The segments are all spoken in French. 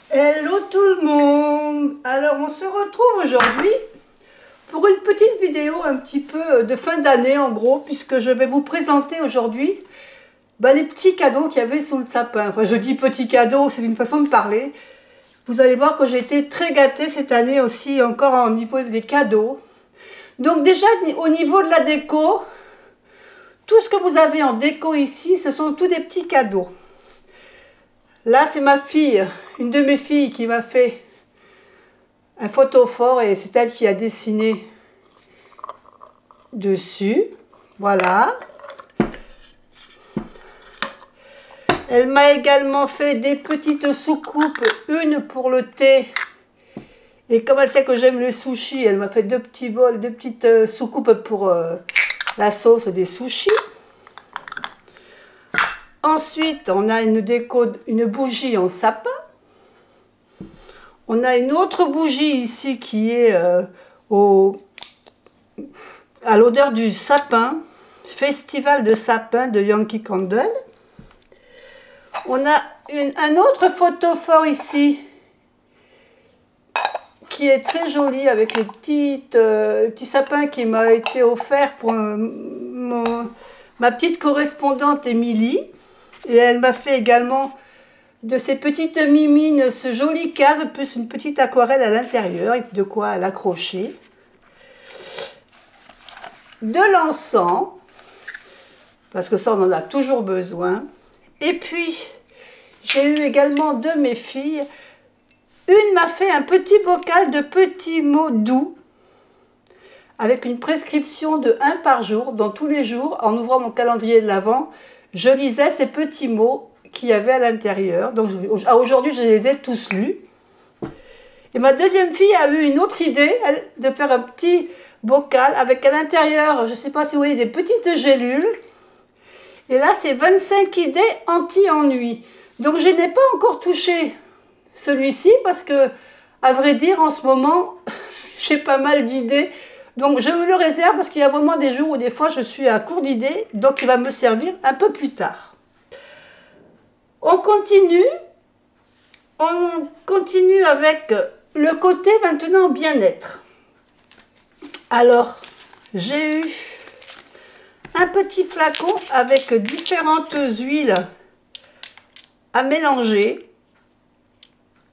Hello tout le monde. Alors on se retrouve aujourd'hui pour une petite vidéo un petit peu de fin d'année en gros, puisque je vais vous présenter aujourd'hui les petits cadeaux qu'il y avait sous le sapin. Enfin je dis petits cadeaux, c'est une façon de parler. Vous allez voir que j'ai été très gâtée cette année aussi, encore au niveau des cadeaux. Donc déjà au niveau de la déco, tout ce que vous avez en déco ici, ce sont tous des petits cadeaux. Là, c'est ma fille, une de mes filles qui m'a fait un photophore et c'est elle qui a dessiné dessus. Voilà. Elle m'a également fait des petites soucoupes, une pour le thé. Et comme elle sait que j'aime les sushis, elle m'a fait deux petits bols, deux petites soucoupes pour la sauce des sushis. Ensuite, on a une déco, une bougie en sapin. On a une autre bougie ici qui est à l'odeur du sapin, festival de sapin de Yankee Candle. On a un autre photophore ici qui est très joli avec les petits sapins qui m'a été offert pour ma petite correspondante Émilie. Et elle m'a fait également de ces petites mimines, ce joli cadre, plus une petite aquarelle à l'intérieur, et de quoi l'accrocher. De l'encens, parce que ça on en a toujours besoin. Et puis, j'ai eu également de mes filles, une m'a fait un petit bocal de petits mots doux, avec une prescription de 1 par jour, dans tous les jours, en ouvrant mon calendrier de l'Avent, je lisais ces petits mots qu'il y avait à l'intérieur. Donc aujourd'hui, je les ai tous lus. Et ma deuxième fille a eu une autre idée, de faire un petit bocal avec à l'intérieur, je ne sais pas si vous voyez, des petites gélules. Et là, c'est 25 idées anti-ennui. Donc je n'ai pas encore touché celui-ci parce que, à vrai dire, en ce moment, j'ai pas mal d'idées. Donc je me le réserve parce qu'il y a vraiment des jours où des fois je suis à court d'idées, donc il va me servir un peu plus tard. On continue avec le côté maintenant bien-être. Alors, j'ai eu un petit flacon avec différentes huiles à mélanger.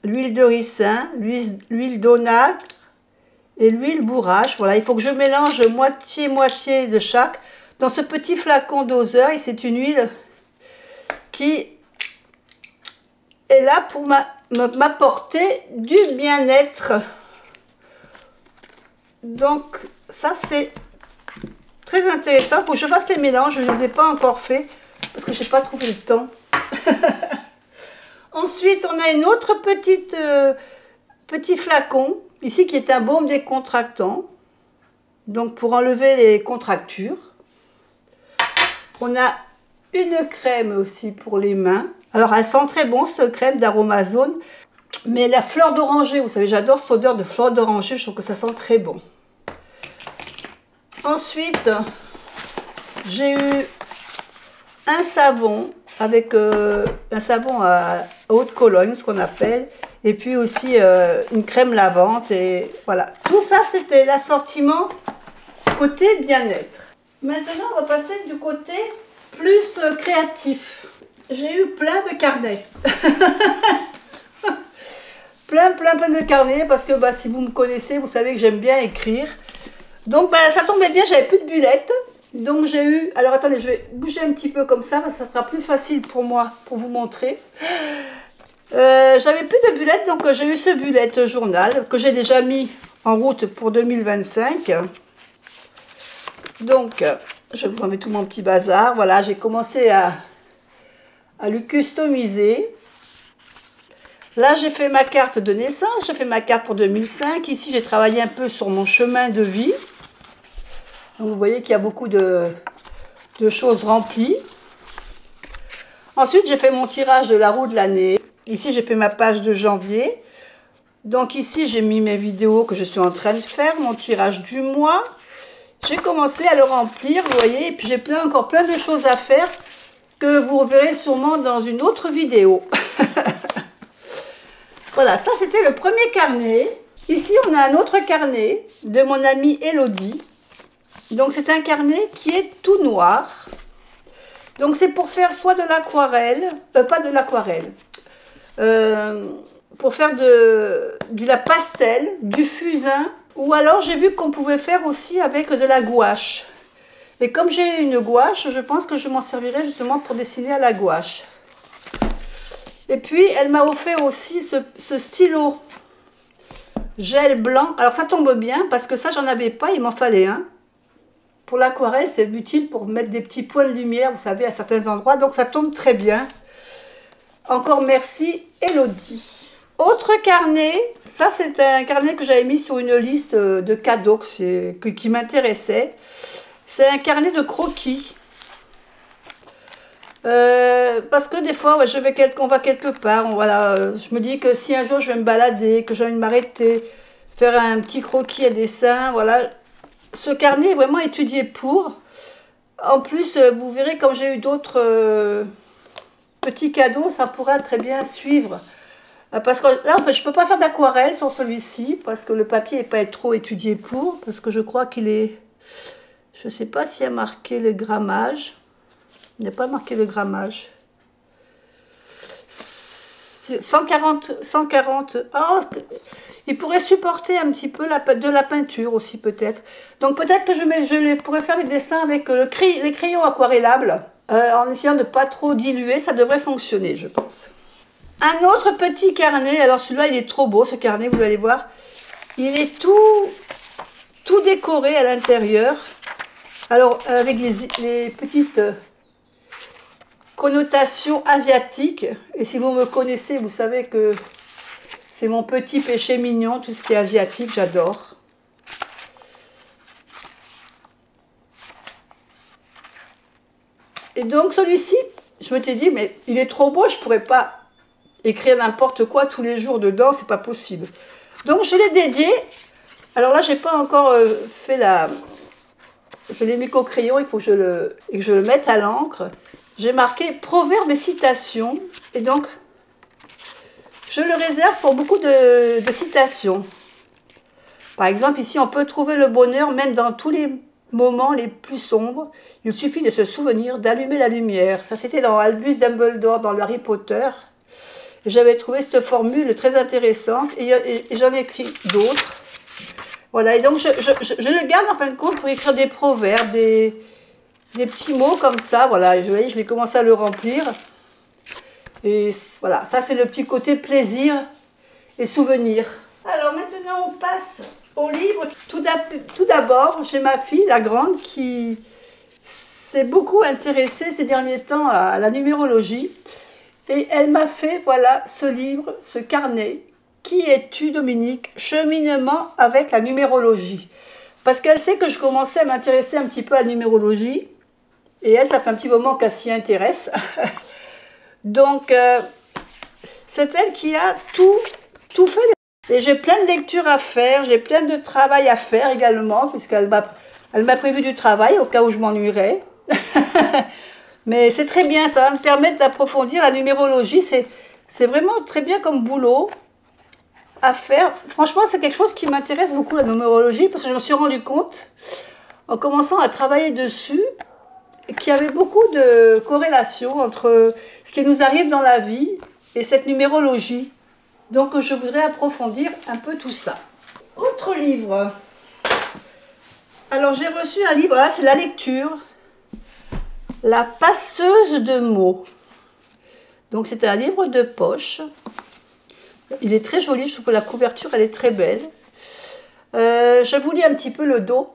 L'huile de ricin, l'huile d'onagre et l'huile bourrache. Voilà, il faut que je mélange moitié-moitié de chaque dans ce petit flacon doseur. Et c'est une huile qui est là pour m'apporter du bien-être. Donc ça c'est très intéressant. Il faut que je fasse les mélanges. Je ne les ai pas encore fait parce que je n'ai pas trouvé le temps. Ensuite, on a une autre petit flacon ici qui est un baume décontractant, donc pour enlever les contractures. On a une crème aussi pour les mains. Alors elle sent très bon cette crème d'Aromazone, mais la fleur d'oranger, vous savez j'adore cette odeur de fleur d'oranger, je trouve que ça sent très bon. Ensuite, j'ai eu un savon avec un savon à haute Cologne, ce qu'on appelle, et puis aussi une crème lavante, et voilà. Tout ça, c'était l'assortiment côté bien-être. Maintenant, on va passer du côté plus créatif. J'ai eu plein de carnets. plein de carnets, parce que si vous me connaissez, vous savez que j'aime bien écrire. Donc, ça tombait bien, j'avais plus de bullettes. Donc j'ai eu, alors attendez, je vais bouger un petit peu comme ça, parce que ça sera plus facile pour moi, pour vous montrer. J'avais plus de bullettes, donc j'ai eu ce bullet journal, que j'ai déjà mis en route pour 2025. Donc, je vous en mets tout mon petit bazar. Voilà, j'ai commencé à le customiser. Là, j'ai fait ma carte de naissance, j'ai fait ma carte pour 2005. Ici, j'ai travaillé un peu sur mon chemin de vie. Donc vous voyez qu'il y a beaucoup de choses remplies. Ensuite, j'ai fait mon tirage de la roue de l'année. Ici, j'ai fait ma page de janvier. Donc ici, j'ai mis mes vidéos que je suis en train de faire, mon tirage du mois. J'ai commencé à le remplir, vous voyez, et puis j'ai encore plein de choses à faire que vous reverrez sûrement dans une autre vidéo. Voilà, ça c'était le premier carnet. Ici, on a un autre carnet de mon amie Elodie. Donc, c'est un carnet qui est tout noir. Donc, c'est pour faire soit de l'aquarelle, pas de l'aquarelle, pour faire de la pastel, du fusain, ou alors j'ai vu qu'on pouvait faire aussi avec de la gouache. Et comme j'ai une gouache, je pense que je m'en servirai justement pour dessiner à la gouache. Et puis, elle m'a offert aussi ce stylo gel blanc. Alors, ça tombe bien parce que ça, j'en avais pas, il m'en fallait un. Pour l'aquarelle, c'est utile pour mettre des petits points de lumière, vous savez, à certains endroits. Donc, ça tombe très bien. Encore merci, Elodie. Autre carnet, ça, c'est un carnet que j'avais mis sur une liste de cadeaux qui m'intéressait. C'est un carnet de croquis. Parce que des fois, ouais, on va quelque part, voilà, je me dis que si un jour je vais me balader, que j'ai envie de m'arrêter, faire un petit croquis à dessin, voilà, ce carnet est vraiment étudié pour. En plus, vous verrez, comme j'ai eu d'autres petits cadeaux, ça pourra très bien suivre. Parce que là, en fait, je ne peux pas faire d'aquarelle sur celui-ci, parce que le papier n'est pas trop étudié pour, parce que je crois qu'il est... Je ne sais pas s'il y a marqué le grammage. Il n'y a pas marqué le grammage. 140. Oh, il pourrait supporter un petit peu de la peinture aussi peut-être. Donc peut-être que je pourrais faire des dessins avec les crayons aquarellables. En essayant de ne pas trop diluer, ça devrait fonctionner, je pense. Un autre petit carnet. Alors celui-là, il est trop beau, ce carnet, vous allez voir. Il est tout décoré à l'intérieur. Alors avec les petites... connotation asiatique, et si vous me connaissez, vous savez que c'est mon petit péché mignon, tout ce qui est asiatique, j'adore. Et donc celui-ci, je me suis dit, mais il est trop beau, je pourrais pas écrire n'importe quoi tous les jours dedans, c'est pas possible. Donc je l'ai dédié, alors là j'ai pas encore fait je l'ai mis qu'au crayon, il faut que je le mette à l'encre. J'ai marqué proverbes et citations, et donc je le réserve pour beaucoup de citations. Par exemple, ici, on peut trouver le bonheur même dans tous les moments les plus sombres. Il suffit de se souvenir d'allumer la lumière. Ça, c'était dans Albus Dumbledore, dans le Harry Potter. J'avais trouvé cette formule très intéressante, et j'en ai écrit d'autres. Voilà, et donc je le garde en fin de compte pour écrire des proverbes, des petits mots comme ça, voilà, je vais commencer à le remplir. Et voilà, ça c'est le petit côté plaisir et souvenir. Alors maintenant on passe au livre. Tout d'abord, j'ai ma fille, la grande, qui s'est beaucoup intéressée ces derniers temps à la numérologie. Et elle m'a fait, voilà, ce livre, ce carnet. Qui es-tu, Dominique? Cheminement avec la numérologie. Parce qu'elle sait que je commençais à m'intéresser un petit peu à la numérologie. Et elle, ça fait un petit moment qu'elle s'y intéresse. Donc, c'est elle qui a tout fait. Et j'ai plein de lectures à faire, j'ai plein de travail à faire également, puisqu'elle m'a prévu du travail au cas où je m'ennuierais. Mais c'est très bien, ça va me permettre d'approfondir la numérologie. C'est vraiment très bien comme boulot à faire. Franchement, c'est quelque chose qui m'intéresse beaucoup, la numérologie, parce que je me suis rendu compte, en commençant à travailler dessus, qu'il y avait beaucoup de corrélations entre ce qui nous arrive dans la vie et cette numérologie. Donc je voudrais approfondir un peu tout ça. Autre livre. Alors j'ai reçu un livre, là c'est la lecture. La passeuse de mots. Donc c'est un livre de poche. Il est très joli, je trouve que la couverture elle est très belle. Je vous lis un petit peu le dos.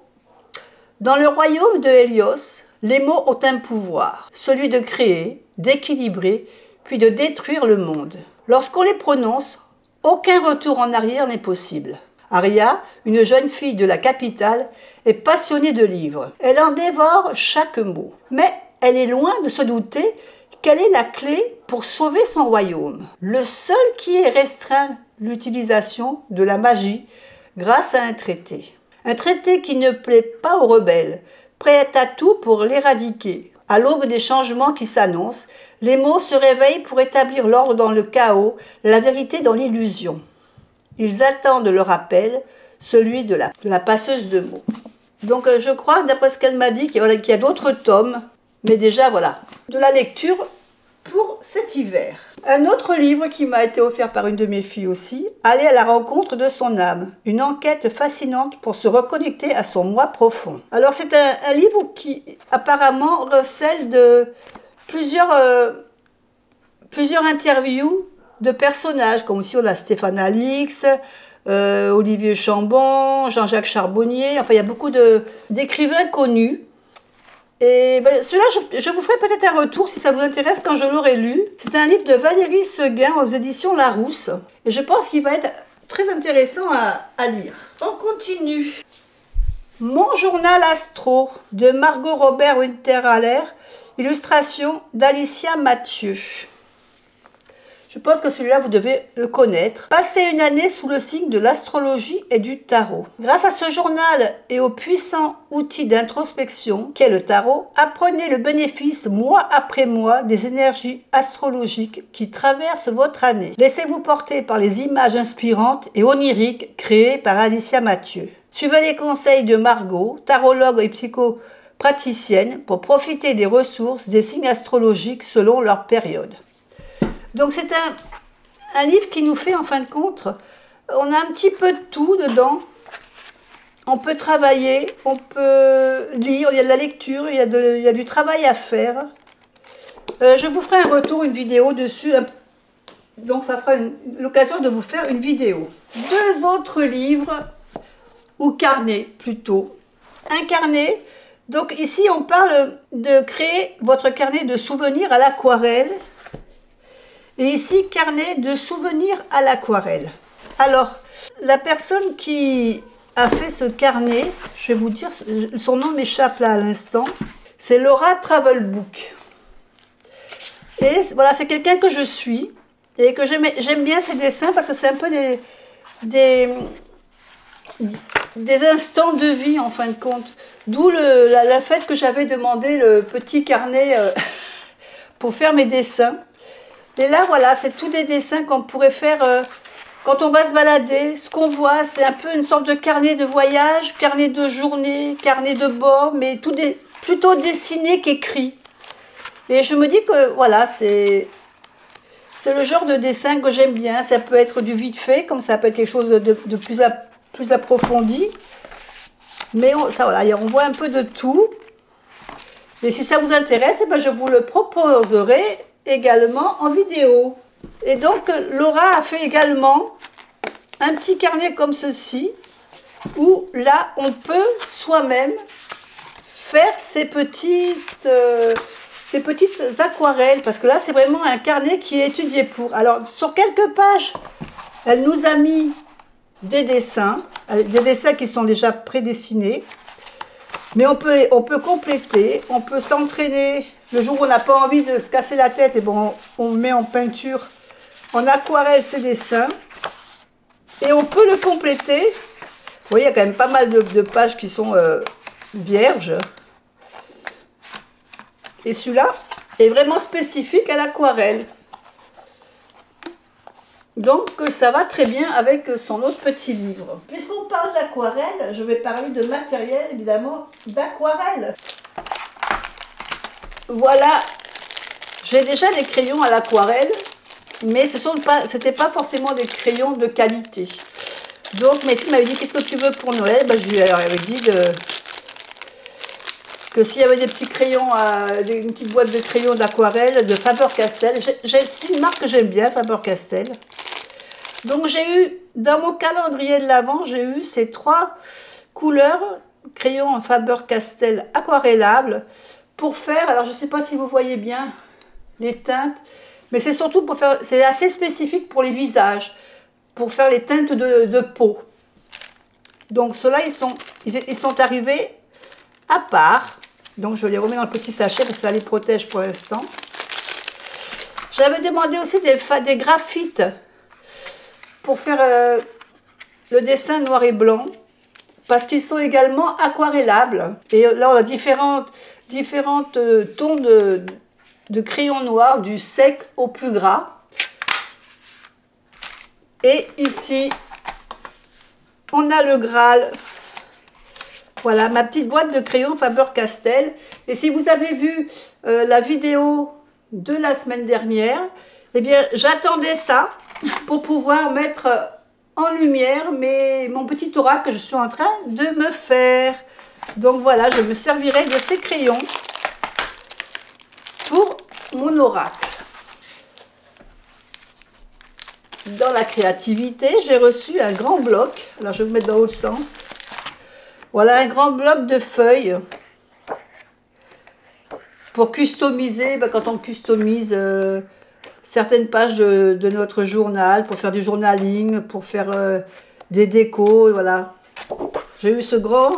Dans le royaume de Hélios, les mots ont un pouvoir, celui de créer, d'équilibrer, puis de détruire le monde. Lorsqu'on les prononce, aucun retour en arrière n'est possible. Aria, une jeune fille de la capitale, est passionnée de livres. Elle en dévore chaque mot. Mais elle est loin de se douter quelle est la clé pour sauver son royaume. Le seul qui ait restreint l'utilisation de la magie grâce à un traité. Un traité qui ne plaît pas aux rebelles, prêt à tout pour l'éradiquer. À l'aube des changements qui s'annoncent, les mots se réveillent pour établir l'ordre dans le chaos, la vérité dans l'illusion. Ils attendent le rappel, celui de la passeuse de mots. Donc je crois, d'après ce qu'elle m'a dit, qu'il y a d'autres tomes, mais déjà voilà, de la lecture pour cet hiver. Un autre livre qui m'a été offert par une de mes filles aussi, Aller à la rencontre de son âme, une enquête fascinante pour se reconnecter à son moi profond. Alors c'est un livre qui apparemment recèle de plusieurs interviews de personnages, comme ici on a Stéphane Alix, Olivier Chambon, Jean-Jacques Charbonnier, enfin il y a beaucoup d'écrivains connus. Et ben, celui-là, je vous ferai peut-être un retour si ça vous intéresse quand je l'aurai lu. C'est un livre de Valérie Seguin aux éditions Larousse. Et je pense qu'il va être très intéressant à lire. On continue. Mon journal astro de Margot Robert Winterhalter, illustration d'Alicia Mathieu. Je pense que celui-là, vous devez le connaître. Passez une année sous le signe de l'astrologie et du tarot. Grâce à ce journal et au puissant outil d'introspection qu'est le tarot, apprenez le bénéfice mois après mois des énergies astrologiques qui traversent votre année. Laissez-vous porter par les images inspirantes et oniriques créées par Alicia Mathieu. Suivez les conseils de Margot, tarologue et psychopraticienne, pour profiter des ressources des signes astrologiques selon leur période. Donc c'est un livre qui nous fait en fin de compte, on a un petit peu de tout dedans. On peut travailler, on peut lire, il y a de la lecture, il y a du travail à faire. Je vous ferai un retour, une vidéo dessus, donc ça fera l'occasion de vous faire une vidéo. Deux autres livres, ou carnets plutôt. Un carnet, donc ici on parle de créer votre carnet de souvenirs à l'aquarelle. Et ici, carnet de souvenirs à l'aquarelle. Alors, la personne qui a fait ce carnet, je vais vous dire, son nom m'échappe là à l'instant, c'est Laura Travelbook. Et voilà, c'est quelqu'un que je suis et que j'aime bien ses dessins parce que c'est un peu des instants de vie en fin de compte. D'où la fait que j'avais demandé le petit carnet pour faire mes dessins. Et là, voilà, c'est tous des dessins qu'on pourrait faire quand on va se balader. Ce qu'on voit, c'est un peu une sorte de carnet de voyage, carnet de journée, carnet de bord, mais plutôt dessiné qu'écrit. Et je me dis que, voilà, c'est le genre de dessin que j'aime bien. Ça peut être du vite fait, comme ça peut être quelque chose de plus approfondi. Mais ça, voilà, on voit un peu de tout. Et si ça vous intéresse, eh ben, je vous le proposerai également en vidéo. Et donc Laura a fait également un petit carnet comme ceci où là on peut soi-même faire ces petites aquarelles, parce que là c'est vraiment un carnet qui est étudié pour. Alors sur quelques pages elle nous a mis des dessins qui sont déjà prédessinés, mais on peut compléter, on peut s'entraîner. Le jour où on n'a pas envie de se casser la tête, et bon, on met en peinture, en aquarelle ses dessins. Et on peut le compléter. Vous voyez, il y a quand même pas mal de pages qui sont vierges. Et celui-là est vraiment spécifique à l'aquarelle. Donc ça va très bien avec son autre petit livre. Puisqu'on parle d'aquarelle, je vais parler de matériel, évidemment, d'aquarelle. Voilà, j'ai déjà des crayons à l'aquarelle, mais c'était pas forcément des crayons de qualité. Donc mes filles m'avaient dit, qu'est-ce que tu veux pour Noël? Ben, je lui avais dit que s'il y avait des petits crayons, une petite boîte de crayons d'aquarelle de Faber-Castell. C'est une marque que j'aime bien, Faber-Castell. Donc j'ai eu, dans mon calendrier de l'Avent, j'ai eu ces 3 couleurs, crayons Faber-Castell aquarellables, pour faire, alors je ne sais pas si vous voyez bien les teintes, mais c'est surtout pour faire, c'est assez spécifique pour les visages, pour faire les teintes de peau. Donc ceux-là, ils sont arrivés à part, donc je les remets dans le petit sachet parce que ça les protège pour l'instant. J'avais demandé aussi des graphites pour faire le dessin noir et blanc, parce qu'ils sont également aquarellables. Et là, on a différentes différentes tons de crayon noir, du sec au plus gras. Et ici, on a le Graal. Voilà, ma petite boîte de crayons Faber-Castell. Et si vous avez vu la vidéo de la semaine dernière, eh bien, j'attendais ça pour pouvoir mettre en lumière mon petit oracle que je suis en train de me faire. Donc voilà, je me servirai de ces crayons pour mon oracle. Dans la créativité, j'ai reçu un grand bloc. Alors, je vais vous mettre dans l'autre sens. Voilà un grand bloc de feuilles pour customiser, quand on customise certaines pages de notre journal, pour faire du journaling, pour faire des décos, voilà. J'ai eu ce grand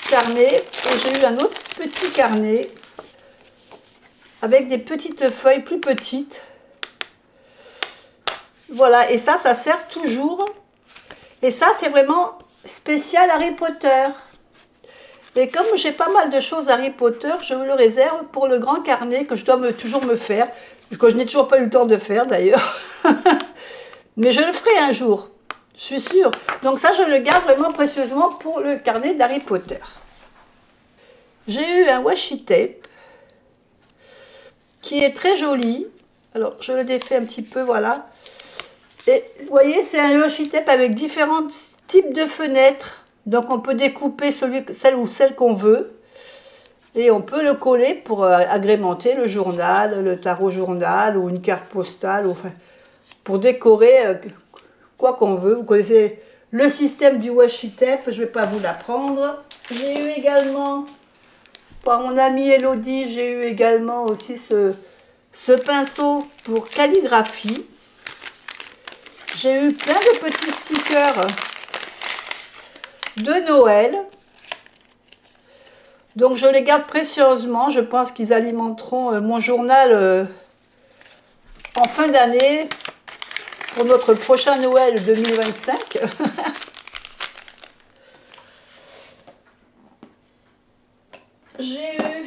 carnet et j'ai eu un autre petit carnet avec des petites feuilles plus petites. Voilà, et ça sert toujours. Et ça, c'est vraiment spécial Harry Potter. Et comme j'ai pas mal de choses Harry Potter, je me le réserve pour le grand carnet que je dois toujours me faire, que je n'ai toujours pas eu le temps de faire d'ailleurs. Mais je le ferai un jour, je suis sûre. Donc ça, je le garde vraiment précieusement pour le carnet d'Harry Potter. J'ai eu un washi tape qui est très joli. Alors, je le défais un petit peu, voilà. Et vous voyez, c'est un washi tape avec différents types de fenêtres. Donc, on peut découper celle qu'on veut. Et on peut le coller pour agrémenter le journal, le tarot journal ou une carte postale. Enfin, pour décorer quoi qu'on veut. Vous connaissez le système du washi tape, je ne vais pas vous l'apprendre. J'ai eu également, par mon amie Elodie, j'ai eu également aussi ce pinceau pour calligraphie. J'ai eu plein de petits stickers de Noël. Donc je les garde précieusement. Je pense qu'ils alimenteront mon journal en fin d'année pour notre prochain Noël 2025. J'ai eu...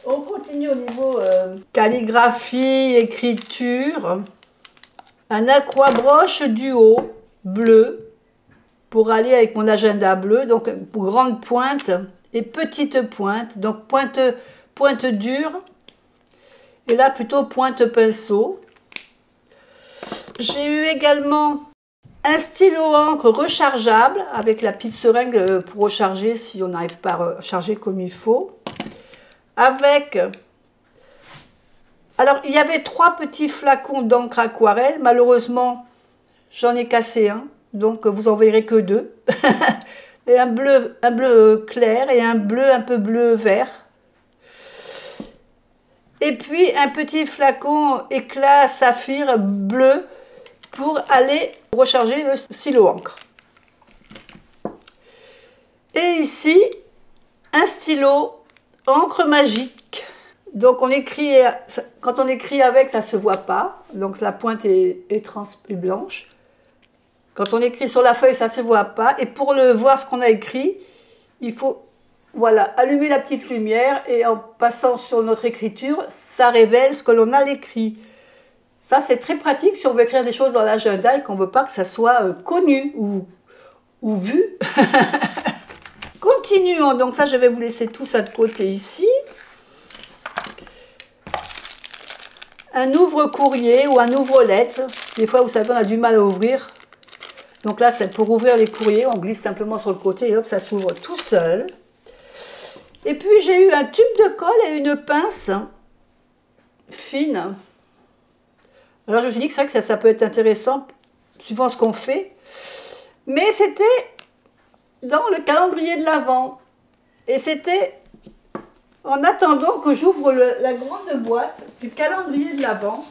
On continue au niveau calligraphie, écriture. Un aquabroche duo bleu pour aller avec mon agenda bleu. Donc grande pointe et petite pointe. Donc pointe dure. Et là plutôt pointe pinceau. J'ai eu également un stylo encre rechargeable avec la petite seringue pour recharger si on n'arrive pas à recharger comme il faut. Avec... Alors, il y avait 3 petits flacons d'encre aquarelle. Malheureusement, j'en ai cassé un. Donc, vous en verrez que 2. Et un bleu clair et un bleu un peu bleu-vert. Et puis, un petit flacon éclat saphir bleu pour aller recharger le stylo encre. Et ici, un stylo encre magique. Donc on écrit, quand on écrit avec, ça ne se voit pas. Donc la pointe est blanche. Quand on écrit sur la feuille, ça ne se voit pas. Et pour voir ce qu'on a écrit, il faut voilà, allumer la petite lumière. Et en passant sur notre écriture, ça révèle ce que l'on a écrit. Ça, c'est très pratique si on veut écrire des choses dans l'agenda et qu'on ne veut pas que ça soit connu ou vu. Continuons. Donc ça, je vais vous laisser tout ça de côté ici. Un ouvre-courrier ou un ouvre-lettre. Des fois, vous savez, on a du mal à ouvrir. Donc là, c'est pour ouvrir les courriers. On glisse simplement sur le côté et hop, ça s'ouvre tout seul. Et puis, j'ai eu un tube de colle et une pince fine. Alors, je me suis dit que c'est vrai que ça peut être intéressant, suivant ce qu'on fait. Mais c'était dans le calendrier de l'Avent. Et c'était... en attendant que j'ouvre la grande boîte du calendrier de l'Avent,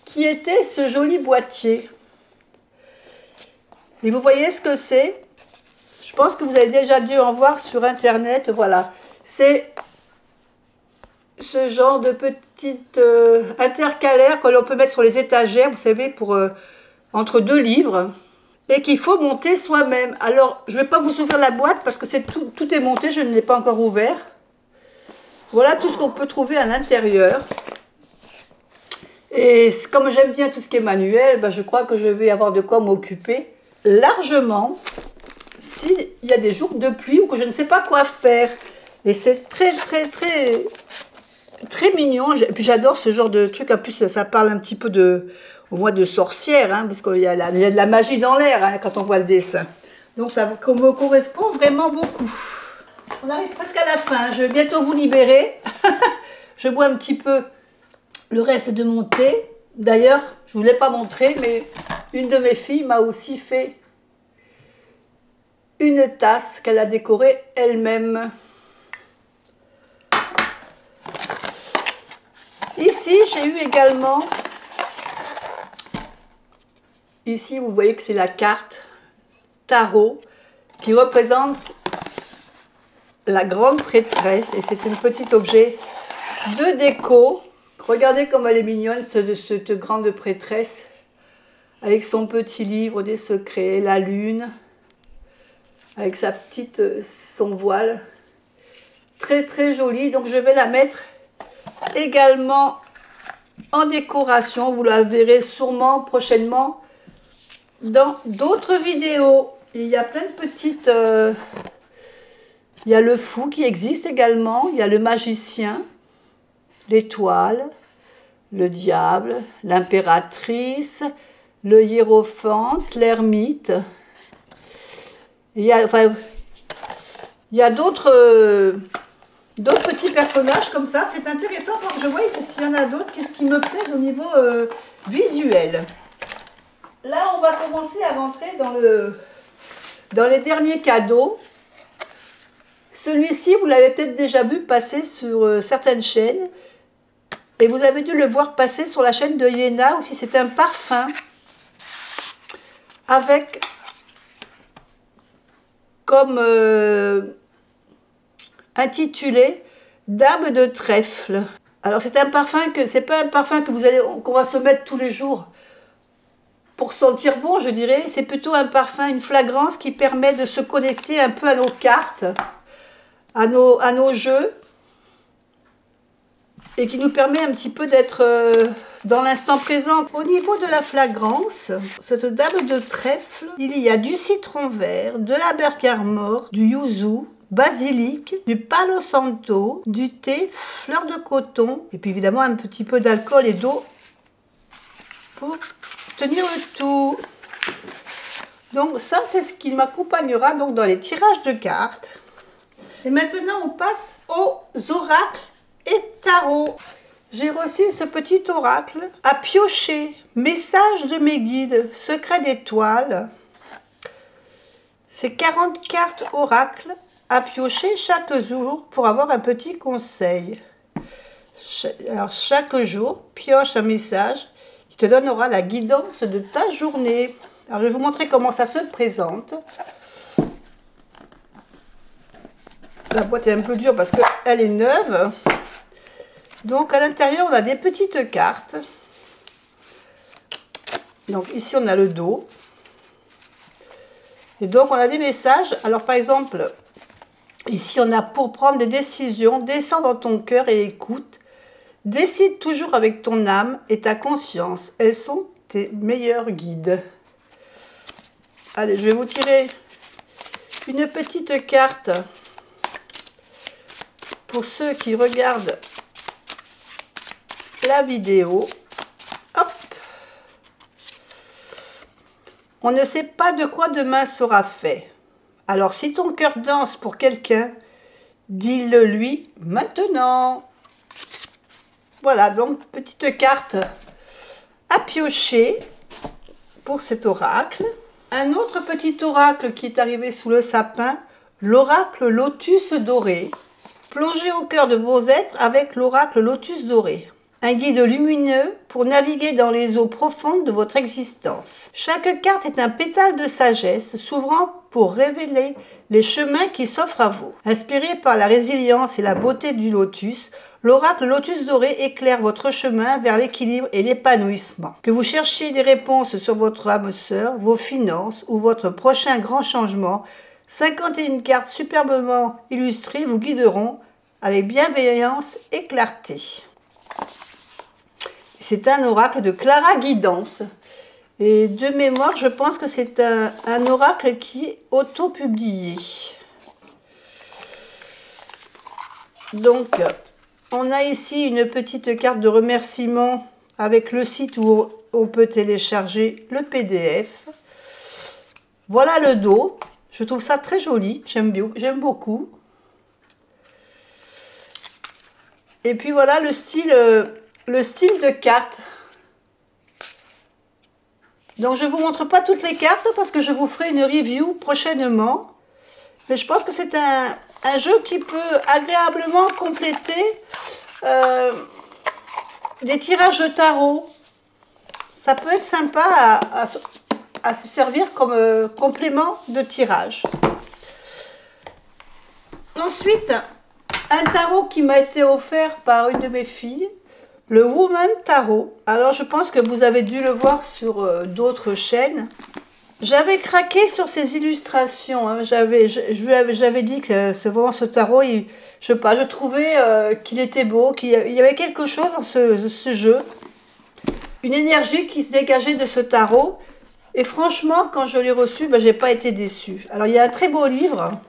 qui était ce joli boîtier. Et vous voyez ce que c'est? Je pense que vous avez déjà dû en voir sur Internet. Voilà. C'est ce genre de petite intercalaire que l'on peut mettre sur les étagères, vous savez, pour entre 2 livres. et qu'il faut monter soi-même. Alors, je ne vais pas vous ouvrir la boîte parce que tout est monté, je ne l'ai pas encore ouvert. Voilà tout ce qu'on peut trouver à l'intérieur. Et comme j'aime bien tout ce qui est manuel, ben je crois que je vais avoir de quoi m'occuper largement s'il y a des jours de pluie ou que je ne sais pas quoi faire. Et c'est très mignon. Et puis j'adore ce genre de truc. En plus, ça parle un petit peu au moins de sorcière, hein, parce qu'il y a de la magie dans l'air hein, quand on voit le dessin. Donc ça me correspond vraiment beaucoup. On arrive presque à la fin. Je vais bientôt vous libérer. Je bois un petit peu le reste de mon thé. D'ailleurs, je ne vous l'ai pas montré, mais une de mes filles m'a aussi fait une tasse qu'elle a décorée elle-même. Ici, j'ai eu également, ici vous voyez que c'est la carte tarot qui représente la grande prêtresse et c'est un petit objet de déco. Regardez comme elle est mignonne, cette grande prêtresse, avec son petit livre des secrets, la lune, avec son voile, très jolie. Donc je vais la mettre également en décoration. Vous la verrez sûrement prochainement dans d'autres vidéos. Il y a plein de petites... il y a le fou qui existe également, il y a le magicien, l'étoile, le diable, l'impératrice, le hiérophante, l'ermite. Il y a d'autres petits personnages comme ça. C'est intéressant, faut que je vois s'il y en a d'autres, qu'est-ce qui me plaît au niveau visuel. Là, on va commencer à rentrer dans les derniers cadeaux. Celui-ci, vous l'avez peut-être déjà vu passer sur certaines chaînes. Et vous avez dû le voir passer sur la chaîne de Yéna aussi. C'est un parfum avec comme intitulé d'herbe de trèfle. Alors c'est un parfum c'est pas un parfum qu'on va se mettre tous les jours pour sentir bon, je dirais. C'est plutôt un parfum, une fragrance qui permet de se connecter un peu à nos cartes, à nos jeux, et qui nous permet un petit peu d'être dans l'instant présent. Au niveau de la fragrance, cette dame de trèfle, il y a du citron vert, de la bergamote, du yuzu, basilic, du palo santo, du thé, fleur de coton, et puis évidemment un petit peu d'alcool et d'eau pour tenir le tout. Donc ça, c'est ce qui m'accompagnera donc dans les tirages de cartes. Et maintenant, on passe aux oracles et tarot. J'ai reçu ce petit oracle à piocher. Message de mes guides, secret d'étoiles. C'est 40 cartes oracles à piocher chaque jour pour avoir un petit conseil. Alors chaque jour, pioche un message qui te donnera la guidance de ta journée. Alors je vais vous montrer comment ça se présente. La boîte est un peu dure parce qu'elle est neuve. Donc à l'intérieur, on a des petites cartes. Donc ici, on a le dos. Et donc, on a des messages. Alors par exemple, ici, on a pour prendre des décisions. Descends dans ton cœur et écoute. Décide toujours avec ton âme et ta conscience. Elles sont tes meilleurs guides. Allez, je vais vous tirer une petite carte pour ceux qui regardent la vidéo. Hop. On ne sait pas de quoi demain sera fait. Alors si ton cœur danse pour quelqu'un, dis-le lui maintenant. Voilà, donc petite carte à piocher pour cet oracle. Un autre petit oracle qui est arrivé sous le sapin, l'oracle Lotus doré. Plongez au cœur de vos êtres avec l'oracle Lotus doré. Un guide lumineux pour naviguer dans les eaux profondes de votre existence. Chaque carte est un pétale de sagesse s'ouvrant pour révéler les chemins qui s'offrent à vous. Inspiré par la résilience et la beauté du lotus, l'oracle Lotus Doré éclaire votre chemin vers l'équilibre et l'épanouissement. Que vous cherchiez des réponses sur votre âme sœur, vos finances ou votre prochain grand changement, 51 cartes superbement illustrées vous guideront avec bienveillance et clarté. C'est un oracle de Clara Guidance. Et de mémoire, je pense que c'est un oracle qui est auto-publié. Donc, on a ici une petite carte de remerciement avec le site où on peut télécharger le PDF. Voilà le dos. Je trouve ça très joli. J'aime beaucoup. Et puis voilà le style de carte. Donc je ne vous montre pas toutes les cartes parce que je vous ferai une review prochainement. Mais je pense que c'est un jeu qui peut agréablement compléter des tirages de tarot. Ça peut être sympa à se servir comme complément de tirage. Ensuite, un tarot qui m'a été offert par une de mes filles. Le Woman Tarot. Alors je pense que vous avez dû le voir sur d'autres chaînes. J'avais craqué sur ces illustrations. Hein. J'avais dit que vraiment ce tarot, je trouvais qu'il était beau, qu'il y avait quelque chose dans ce jeu. Une énergie qui se dégageait de ce tarot. Et franchement, quand je l'ai reçu, ben, j'ai pas été déçue. Alors il y a un très beau livre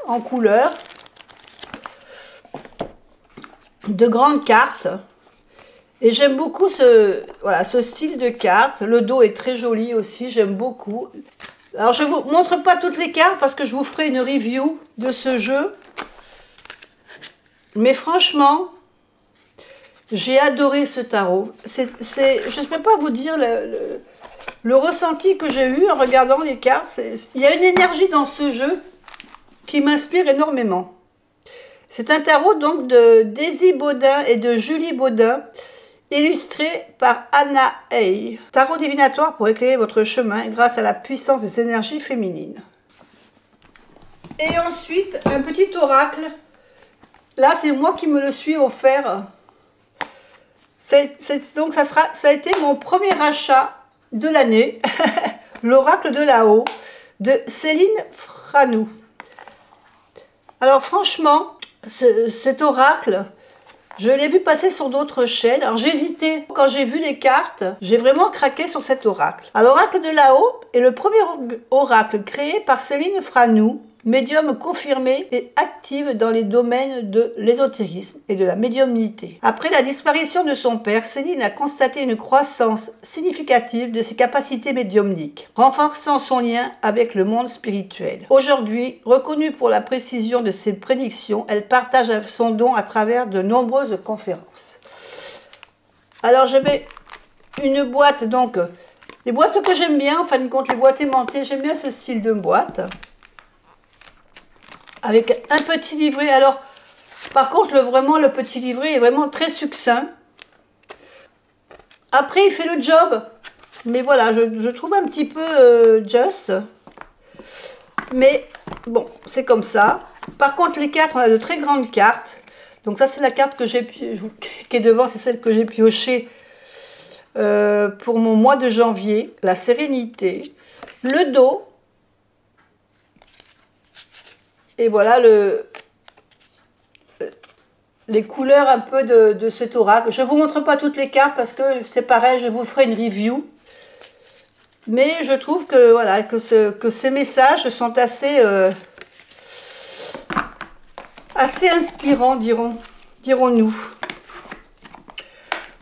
en couleur. De grandes cartes. Et j'aime beaucoup ce style de carte. Le dos est très joli aussi, j'aime beaucoup. Alors je ne vous montre pas toutes les cartes parce que je vous ferai une review de ce jeu. Mais franchement, j'ai adoré ce tarot. Je ne peux pas vous dire le ressenti que j'ai eu en regardant les cartes. Il y a une énergie dans ce jeu qui m'inspire énormément. C'est un tarot donc de Daisy Baudin et de Julie Baudin. Illustré par Anna Hay. Tarot divinatoire pour éclairer votre chemin grâce à la puissance des énergies féminines. Et ensuite, un petit oracle. Là, c'est moi qui me le suis offert. Donc, ça a été mon premier achat de l'année. L'oracle de là-haut de Céline Franou. Alors, franchement, cet oracle... Je l'ai vu passer sur d'autres chaînes. Alors j'ai hésité. Quand j'ai vu les cartes, j'ai vraiment craqué sur cet oracle. Alors l'oracle de là-haut est le premier oracle créé par Céline Franou, médium confirmée et active dans les domaines de l'ésotérisme et de la médiumnité. Après la disparition de son père, Céline a constaté une croissance significative de ses capacités médiumniques, renforçant son lien avec le monde spirituel. Aujourd'hui, reconnue pour la précision de ses prédictions, elle partage son don à travers de nombreuses conférences. Alors j'avais une boîte, donc les boîtes que j'aime bien, en fin de compte les boîtes aimantées, j'aime bien ce style de boîte. Avec un petit livret. Alors, par contre, vraiment, le petit livret est vraiment très succinct. Après, il fait le job. Mais voilà, je trouve un petit peu juste. Mais bon, c'est comme ça. Par contre, les cartes, on a de très grandes cartes. Donc ça, c'est la carte que j'ai qui est devant, c'est celle que j'ai piochée pour mon mois de janvier. La sérénité. Le dos. Et voilà les couleurs un peu de cet oracle. Je ne vous montre pas toutes les cartes parce que c'est pareil, je vous ferai une review. Mais je trouve que, voilà, que ces messages sont assez inspirants, dirons-nous.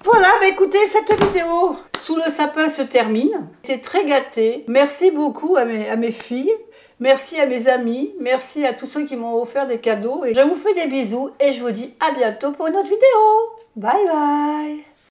Voilà, bah écoutez, cette vidéo sous le sapin se termine. J'étais très gâtée. Merci beaucoup à mes filles. Merci à mes amis, merci à tous ceux qui m'ont offert des cadeaux. Et je vous fais des bisous et je vous dis à bientôt pour une autre vidéo. Bye bye.